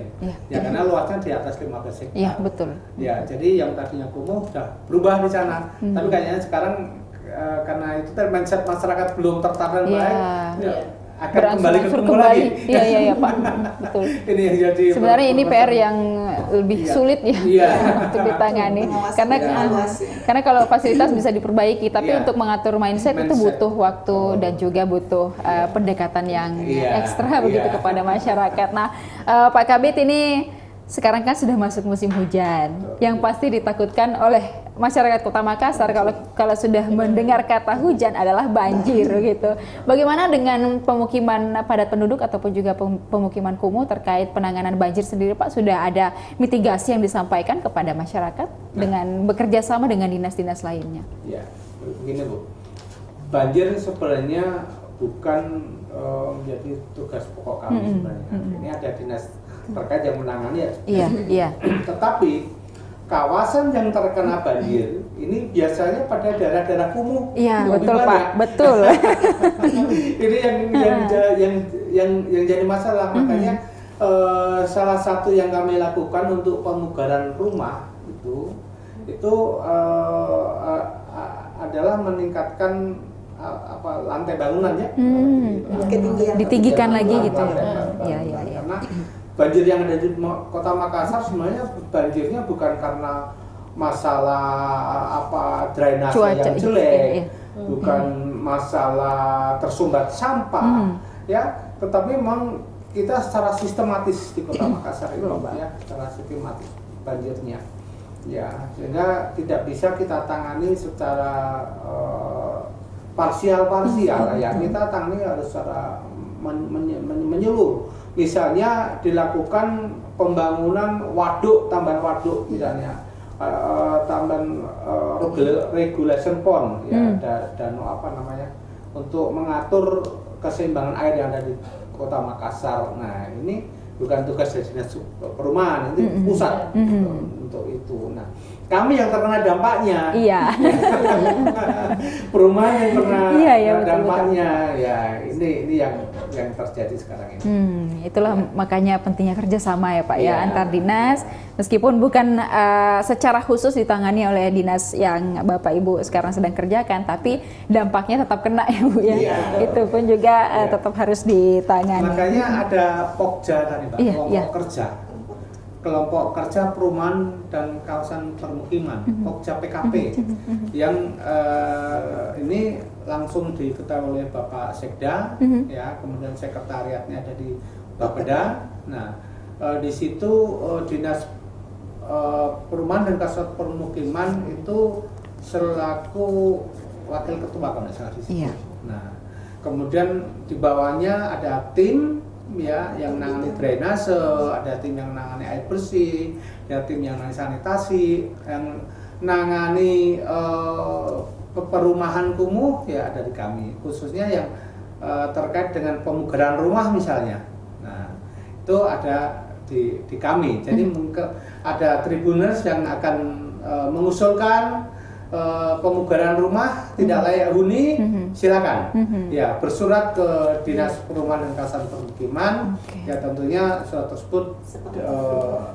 karena luasnya di atas 15 hektar. Iya, betul. Ya, jadi yang tadinya kumuh sudah berubah di sana, tapi kayaknya sekarang karena itu mindset masyarakat belum tertata baik, akan kembali ke kumuh lagi. Iya Pak, betul. Ini yang jadi sebenarnya ini PR yang lebih sulit untuk ditangani, karena kalau fasilitas bisa diperbaiki, tapi untuk mengatur mindset itu butuh waktu dan juga butuh pendekatan yang ekstra begitu kepada masyarakat. Nah, Pak Kabid, ini sekarang kan sudah masuk musim hujan, yang pasti ditakutkan oleh masyarakat Kota Makassar kalau sudah mendengar kata hujan adalah banjir gitu. Bagaimana dengan pemukiman padat penduduk ataupun juga pemukiman kumuh terkait penanganan banjir sendiri, Pak? Sudah ada mitigasi yang disampaikan kepada masyarakat dengan bekerja sama dengan dinas-dinas lainnya? Ya, begini Bu, banjir sebenarnya bukan menjadi tugas pokok kami sebenarnya. Ini ada dinas terkait yang menangani ya. Tetapi kawasan yang terkena banjir ini biasanya pada daerah-daerah kumuh. Iya, betul Pak, betul. Ini yang jadi masalah. Makanya salah satu yang kami lakukan untuk pemugaran rumah itu adalah meningkatkan lantai bangunannya, ditinggikan lagi gitu ya. Karena banjir yang ada di Kota Makassar sebenarnya banjirnya bukan karena masalah drainase yang jelek, bukan masalah tersumbat sampah, ya, tetapi memang kita secara sistematis di Kota Makassar itu, secara sistematis banjirnya, ya, sehingga tidak bisa kita tangani secara parsial, ya, kita tangani harus secara menyeluruh. Misalnya dilakukan pembangunan tambahan waduk misalnya, tambahan regulation pond, ya, dan untuk mengatur keseimbangan air yang ada di Kota Makassar. Nah, ini bukan tugas dari dinas perumahan, ini pusat untuk itu. Nah, kami yang terkena dampaknya. Iya. Perumahan yang pernah Betul, dampaknya, ya ini yang terjadi sekarang ini. Itulah makanya pentingnya kerjasama ya Pak ya, Iya. antar dinas, meskipun bukan secara khusus ditangani oleh dinas yang Bapak Ibu sekarang sedang kerjakan, tapi dampaknya tetap kena ya Bu ya. Iya. Itu pun juga Iya. tetap harus ditangani. Makanya ada Pokja tadi Pak, Iya, kelompok iya. kerja. Kelompok kerja perumahan dan kawasan permukiman, Pokja PKP, yang ini langsung diketahui oleh Bapak Sekda, ya, kemudian sekretariatnya ada di Bapeda. Nah, di situ dinas perumahan dan kawasan permukiman itu selaku wakil ketua kalau tidak salah di situ. Iya. Nah, kemudian di bawahnya ada tim ya yang nangani drainase, ada tim yang nangani air bersih, ada tim yang nangani sanitasi, yang nangani perumahan kumuh ya ada di kami, khususnya yang terkait dengan pemugaran rumah misalnya. Nah, itu ada di kami. Jadi mungkin ada tribuners yang akan mengusulkan pemugaran rumah tidak layak huni, silakan ya bersurat ke Dinas Perumahan dan Kawasan Permukiman. Ya tentunya surat tersebut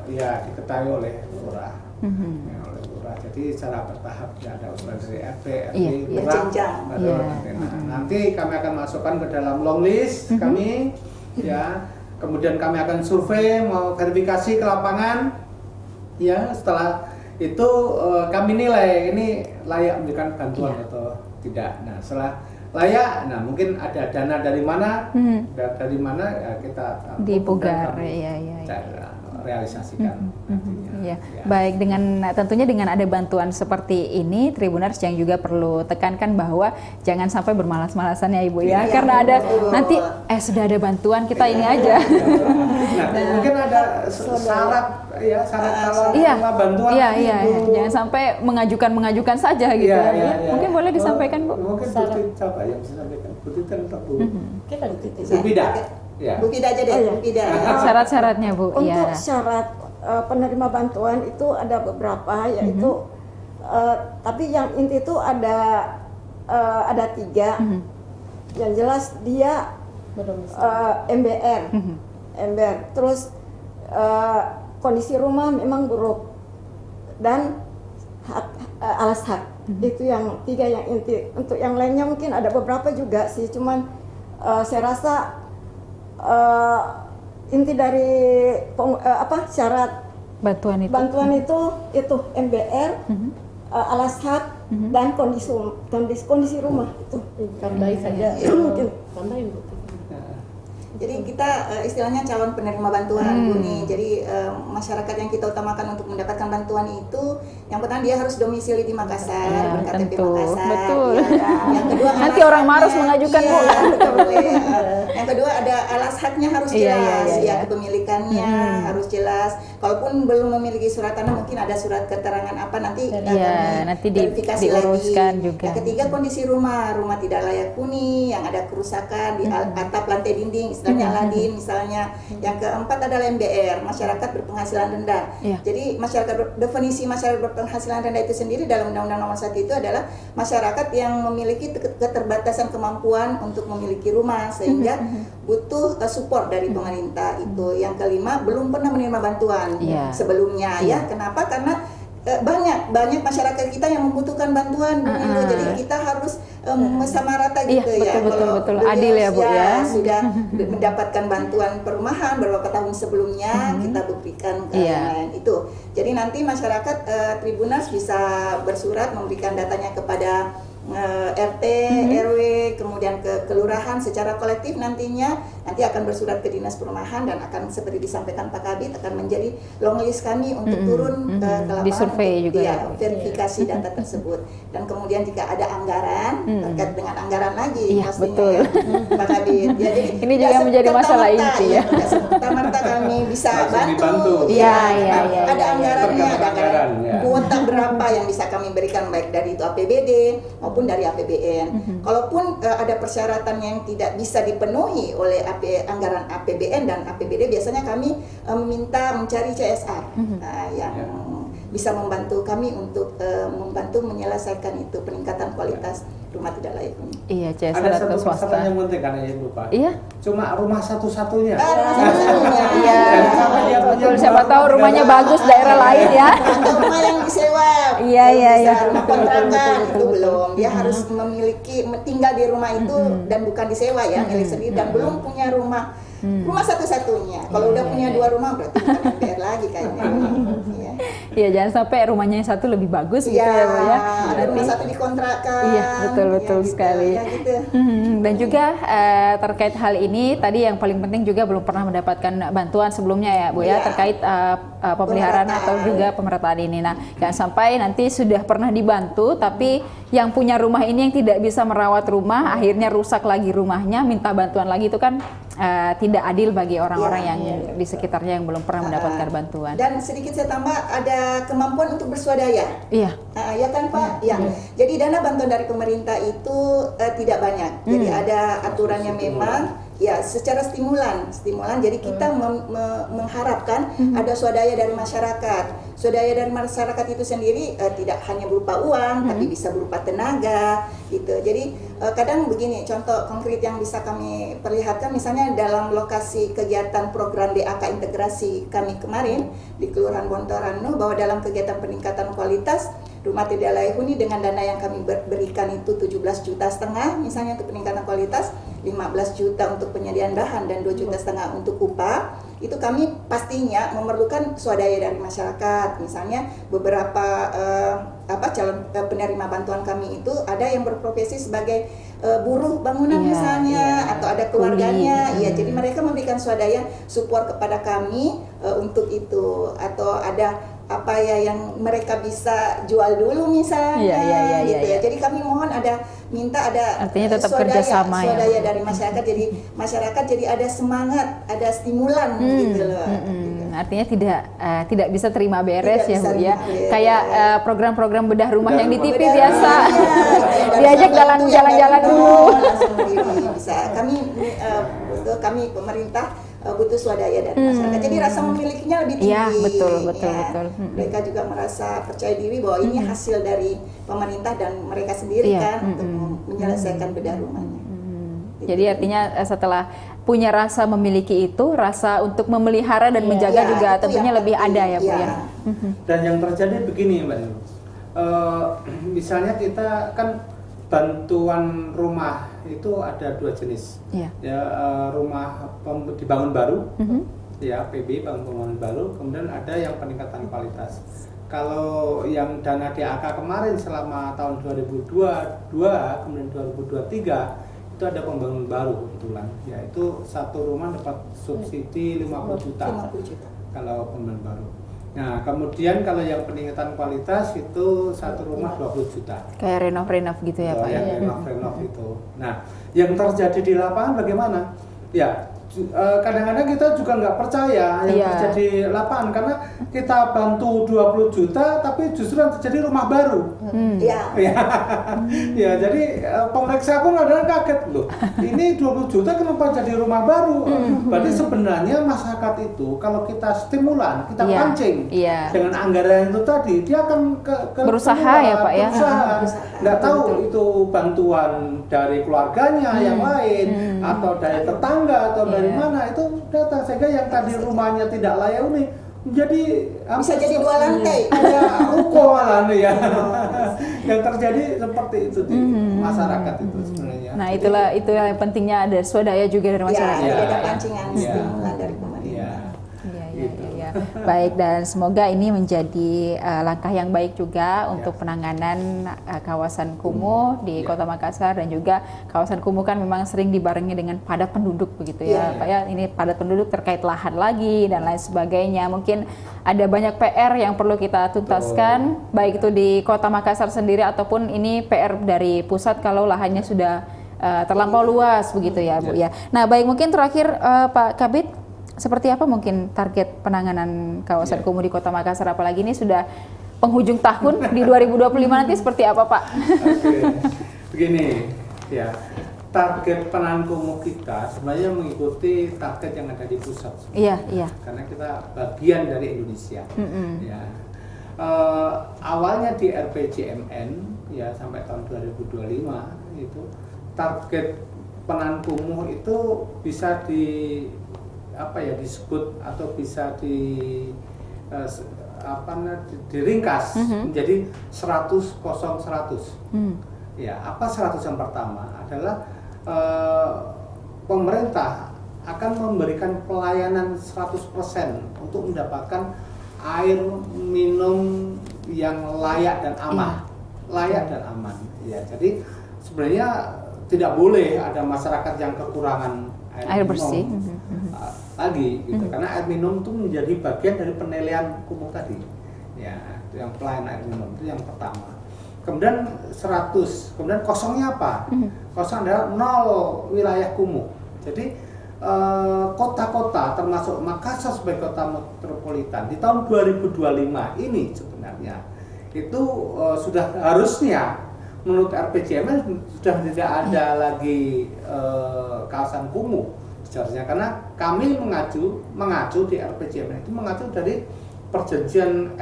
ya diketahui oleh lurah. Ya, oleh lurah. Jadi secara bertahap ya ada usulan dari RT, lurah, baru nanti kami akan masukkan ke dalam long list kami ya. Kemudian kami akan survei, mau verifikasi ke lapangan ya. Setelah itu kami nilai ini layak memberikan bantuan atau tidak. Nah, setelah layak, nah mungkin ada dana dari mana, dari mana ya kita dipugar, ya. realisasikan nantinya. Ya. Ya. Baik, dengan tentunya dengan ada bantuan seperti ini, Tribuners yang juga perlu tekankan bahwa jangan sampai bermalas-malasan ya Ibu ya, karena ada nanti sudah ada bantuan kita ini aja. Nah, mungkin ada syarat ya, syarat kalau terima bantuan. Iya. Jangan sampai mengajukan saja gitu. Iya. Mungkin boleh disampaikan Bu. Mungkin Bu siapa yang bisa sampaikan? Bu Tita atau Bu? Kita di titik. Bu Bida. Ya. Bu Pida aja deh, Bu Pida. Syarat-syaratnya Bu. Untuk Iya. syarat penerima bantuan itu ada beberapa, yaitu tapi yang inti itu ada 3. Yang jelas dia MBR, terus kondisi rumah memang buruk dan alas hak. Itu yang 3 yang inti. Untuk yang lainnya mungkin ada beberapa juga sih, cuman saya rasa inti dari syarat Bantuan itu. itu MBR, alas hak dan kondisi rumah itu. Tambahin saja. Mungkin. Tambahin Bu. Jadi kita istilahnya calon penerima bantuan Bu nih. Jadi masyarakat yang kita utamakan untuk mendapatkan bantuan itu, yang pertama dia harus domisili di Makassar, berKTP tentu. Makassar. Betul. Ya. Yang kedua Nanti alas orang Maros haknya, mengajukan, Bu. betul, ya. Yang kedua ada alas haknya harus jelas, ya kepemilikannya harus jelas. Kalaupun belum memiliki surat tanah, mungkin ada surat keterangan apa nanti nanti verifikasi diuruskan lagi. juga. Yang ketiga kondisi rumah tidak layak huni, yang ada kerusakan di atap, lantai, dinding, istilahnya Aladin misalnya. Yang keempat adalah MBR, masyarakat berpenghasilan rendah. Jadi definisi masyarakat berpenghasilan rendah itu sendiri dalam Undang-Undang Nomor 1 itu adalah masyarakat yang memiliki keterbatasan kemampuan untuk memiliki rumah sehingga butuh support dari pemerintah itu. Yang kelima, belum pernah menerima bantuan sebelumnya ya. Kenapa? Karena banyak masyarakat kita yang membutuhkan bantuan, jadi kita harus sama rata gitu ya. Betul. Adil ya Bu ya. Sudah mendapatkan bantuan perumahan beberapa tahun sebelumnya, kita berikan ke yang lain itu. Jadi nanti masyarakat Tribuners bisa bersurat memberikan datanya kepada RT, RW, kemudian ke kelurahan secara kolektif nanti akan bersurat ke Dinas Perumahan dan akan seperti disampaikan Pak Kabid akan menjadi long list kami untuk turun ke lapangan disurvei untuk juga verifikasi data tersebut. Dan kemudian jika ada anggaran terkait dengan anggaran lagi betul. Pak Kabid. Ya, jadi ini juga menjadi masalah inti ya. Serta-merta kami bisa bantu. Iya. Ada anggarannya, ada anggaran kuota berapa yang bisa kami berikan baik dari itu APBD maupun dari APBN. Kalaupun ada persyaratan yang tidak bisa dipenuhi oleh anggaran APBN dan APBD, biasanya kami meminta mencari CSR yang bisa membantu kami untuk membantu menyelesaikan itu peningkatan kualitas rumah tidak layak huni. Iya, Ada CSR satu atau swasta. permasalahan yang penting kan ya Ibu Pak. Iya. Cuma rumah satu-satunya. Rumah satu-satunya. Iya. Dia Betul, punya siapa tahu rumahnya bagus daerah lain ya. Atau rumah yang disewa. Iya, iya, Bisa iya. rumah Betul, kontrakan betul, itu betul, belum. Dia harus memiliki tinggal di rumah itu dan bukan disewa ya, milik sendiri dan belum punya rumah. Rumah satu-satunya. Kalau udah punya 2 rumah berarti bukan MPR lagi kayaknya. Iya. Iya, jangan sampai rumahnya yang satu lebih bagus gitu Iya, ya, Bu ya. ada rumah satu dikontrakkan. Iya, betul Ya, gitu. sekali. Ya, gitu. Dan juga terkait hal ini tadi yang paling penting juga belum pernah mendapatkan bantuan sebelumnya ya Bu ya, Iya. terkait pemeliharaan atau Pemerataan. juga pemerataan ini. Nah, jangan sampai nanti sudah pernah dibantu tapi yang punya rumah ini yang tidak bisa merawat rumah akhirnya rusak lagi rumahnya, minta bantuan lagi, itu kan tidak adil bagi orang-orang Iya, yang di sekitarnya yang belum pernah mendapatkan bantuan. Dan sedikit saya tambah, ada kemampuan untuk berswadaya. Iya. Ya kan Pak? Ya. Jadi dana bantuan dari pemerintah itu tidak banyak. Jadi ada aturannya memang. Ya, secara stimulan. Jadi kita mengharapkan ada swadaya dari masyarakat. Swadaya dari masyarakat itu sendiri tidak hanya berupa uang, tapi bisa berupa tenaga, gitu. Jadi kadang begini, contoh konkret yang bisa kami perlihatkan, misalnya dalam lokasi kegiatan program DAK integrasi kami kemarin di Kelurahan Bontorano, bahwa dalam kegiatan peningkatan kualitas rumah tidak layak huni dengan dana yang kami berikan itu 17,5 juta misalnya untuk peningkatan kualitas, 15 juta untuk penyediaan bahan dan 2,5 juta untuk upah. Itu kami pastinya memerlukan swadaya dari masyarakat. Misalnya beberapa calon penerima bantuan kami itu ada yang berprofesi sebagai buruh bangunan misalnya, atau ada keluarganya. Iya, jadi mereka memberikan swadaya support kepada kami untuk itu, atau ada apa ya yang mereka bisa jual dulu misalnya, gitu ya. Jadi kami mohon minta ada artinya tetap kerjasama swadaya dari masyarakat. Jadi masyarakat jadi ada semangat, ada stimulan gitu loh. Artinya tidak bisa terima beres Tidak ya bisa Bu ya. terima beres. Kayak program-program bedah rumah yang di TV Bedah biasa. rumah, Diajak jalan-jalan dulu. Langsung berdiri, bisa. Kami pemerintah butuh swadaya dari masyarakat. Jadi rasa memilikinya lebih tinggi. Iya, betul. Mereka juga merasa percaya diri bahwa ini hasil dari pemerintah dan mereka sendiri kan untuk menyelesaikan bedah rumahnya. Jadi artinya setelah punya rasa memiliki itu, rasa untuk memelihara dan menjaga juga tentunya lebih ada ya Bu ya. Dan yang terjadi begini Mbak Nilu, misalnya kita kan bantuan rumah itu ada 2 jenis. Iya. Ya, rumah dibangun baru, ya PB bangun baru, kemudian ada yang peningkatan kualitas. Kalau yang dana DAK kemarin selama tahun 2022 kemudian 2023 itu ada pembangunan baru kebetulan, yaitu satu rumah dapat subsidi 50 juta. 50 juta. Kalau pembangunan baru. Nah, kemudian kalau yang peningkatan kualitas itu satu rumah 20 juta. Kayak renov gitu ya Pak ya. Yang renov itu. Nah, yang terjadi di lapangan bagaimana? Ya, kadang-kadang kita juga nggak percaya yang terjadi di lapangan, karena kita bantu 20 juta tapi justru yang terjadi rumah baru. Ya, jadi pemeriksa pun kadang kaget loh. Ini 20 juta kenapa jadi rumah baru? Berarti sebenarnya masyarakat itu kalau kita stimulan, kita pancing dengan anggaran itu tadi, dia akan berusaha ya Pak ya. Nggak tahu itu bantuan dari keluarganya yang lain atau dari tetangga atau dari mana itu datang, sehingga yang tadi rumahnya tidak layak huni jadi bisa jadi 2 lantai. Ada ruko malah ya. Yang terjadi seperti itu di masyarakat itu sebenarnya. Nah, itulah yang pentingnya ada swadaya juga dari masyarakat. Ada pancingan stimulan dari pemerintah. Iya. Baik, dan semoga ini menjadi langkah yang baik juga untuk penanganan kawasan kumuh di Kota Makassar, dan juga kawasan kumuh kan memang sering dibarengi dengan padat penduduk begitu ya Pak ya. Ini padat penduduk terkait lahan lagi dan lain sebagainya. Mungkin ada banyak PR yang perlu kita tuntaskan, baik itu di Kota Makassar sendiri ataupun ini PR dari pusat kalau lahannya sudah terlampau luas begitu ya Bu ya. Nah, baik, mungkin terakhir Pak Kabid, seperti apa mungkin target penanganan kawasan kumuh di Kota Makassar, apalagi ini sudah penghujung tahun di 2025 nanti seperti apa Pak? Oke. Begini ya, target penanganan kumuh kita sebenarnya mengikuti target yang ada di pusat. Iya. Karena kita bagian dari Indonesia. Ya. awalnya di RPJMN ya sampai tahun 2025 itu target penanganan kumuh itu bisa disebut atau bisa diringkas menjadi 100-0-100. Ya, apa 100 yang pertama adalah pemerintah akan memberikan pelayanan 100% untuk mendapatkan air minum yang layak dan aman. Layak dan aman. Ya, jadi sebenarnya tidak boleh ada masyarakat yang kekurangan air bersih lagi gitu, karena air minum itu menjadi bagian dari penilaian kumuh tadi. Ya, itu yang pelayanan air minum itu yang pertama. Kemudian 100, kemudian kosongnya apa? Kosong adalah 0 wilayah kumuh. Jadi kota-kota termasuk Makassar sebagai kota metropolitan di tahun 2025 ini sebenarnya itu sudah harusnya menurut RPJMN sudah tidak ada lagi kawasan kumuh seharusnya, karena kami mengacu di RPJMN itu mengacu dari perjanjian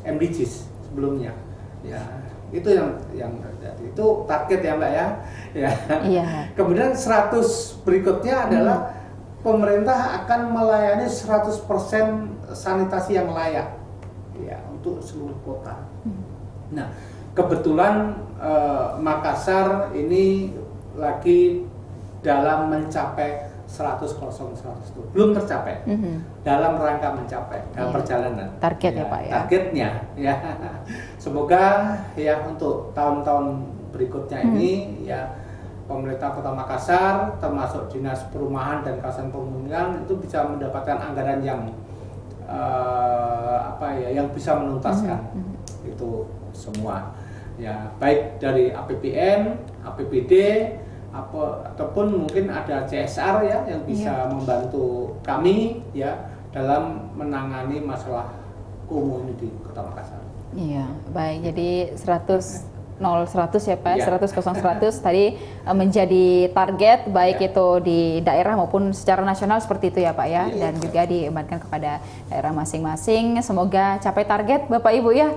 MDGs sebelumnya. Ya, itu yang terjadi. Itu target ya Mbak ya. Ya. Iya. Kemudian 100 berikutnya adalah pemerintah akan melayani 100% sanitasi yang layak ya untuk seluruh kota. Nah, kebetulan Makassar ini lagi dalam mencapai 100-0-100 itu belum tercapai, dalam rangka mencapai dalam perjalanan target ya Pak ya, targetnya ya. Semoga ya untuk tahun-tahun berikutnya ini ya pemerintah Kota Makassar termasuk Dinas Perumahan dan Kawasan Pemukiman itu bisa mendapatkan anggaran yang yang bisa menuntaskan itu semua ya, baik dari APBN, APBD ataupun mungkin ada CSR ya yang bisa membantu kami ya dalam menangani masalah kumuh ini di Kota Makassar. Iya, baik. Jadi 100-0-100 ya Pak, 100-0-100 tadi menjadi target baik itu di daerah maupun secara nasional seperti itu ya Pak ya, dan juga diembankan kepada daerah masing-masing. Semoga capai target Bapak Ibu ya.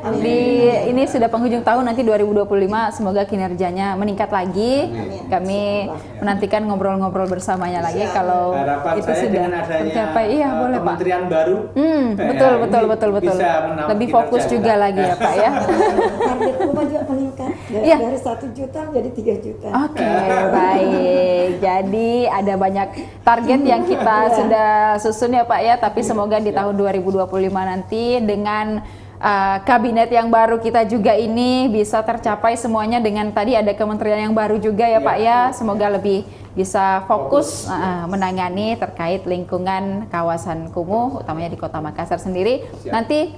Ini sudah penghujung tahun nanti 2025, semoga kinerjanya meningkat lagi. Kami menantikan ngobrol-ngobrol bersamanya lagi kalau harapan itu saya sudah tercapai. Iya, boleh Pak. Kementerian baru. Betul. Lebih fokus juga lagi ya Pak ya. Target rumah juga meningkat dari 1 juta menjadi 3 juta. Oke, baik. Jadi ada banyak target yang kita sudah susun ya Pak ya, tapi semoga di tahun 2025 nanti dengan kabinet yang baru kita juga ini bisa tercapai semuanya, dengan tadi ada kementerian yang baru juga ya Pak ya. Semoga lebih bisa fokus menangani terkait lingkungan kawasan kumuh utamanya di Kota Makassar sendiri. Nanti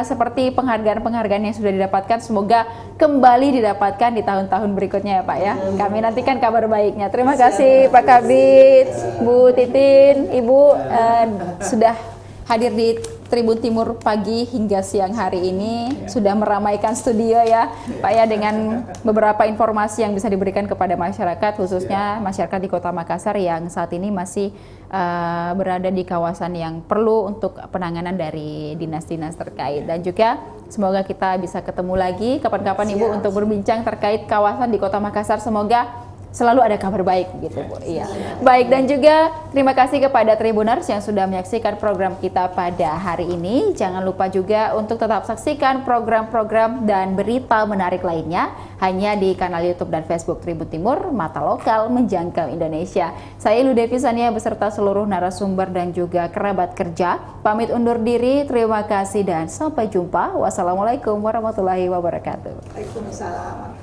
seperti penghargaan-penghargaan yang sudah didapatkan semoga kembali didapatkan di tahun-tahun berikutnya ya Pak ya. Kami nantikan kabar baiknya. Terima kasih Pak Kabid, Bu Titin, Ibu sudah hadir di Tribun Timur pagi hingga siang hari ini, sudah meramaikan studio ya Pak ya, dengan beberapa informasi yang bisa diberikan kepada masyarakat, khususnya masyarakat di Kota Makassar yang saat ini masih berada di kawasan yang perlu untuk penanganan dari dinas-dinas terkait. Dan juga semoga kita bisa ketemu lagi kapan-kapan Ibu untuk berbincang terkait kawasan di Kota Makassar. Semoga selalu ada kabar baik gitu Bu. Iya. Baik, dan juga terima kasih kepada Tribuners yang sudah menyaksikan program kita pada hari ini. Jangan lupa juga untuk tetap saksikan program-program dan berita menarik lainnya hanya di kanal YouTube dan Facebook Tribun Timur, mata lokal menjangkau Indonesia. Saya Ilu Devi Sania beserta seluruh narasumber dan juga kerabat kerja pamit undur diri. Terima kasih dan sampai jumpa. Wassalamualaikum warahmatullahi wabarakatuh. Waalaikumsalam.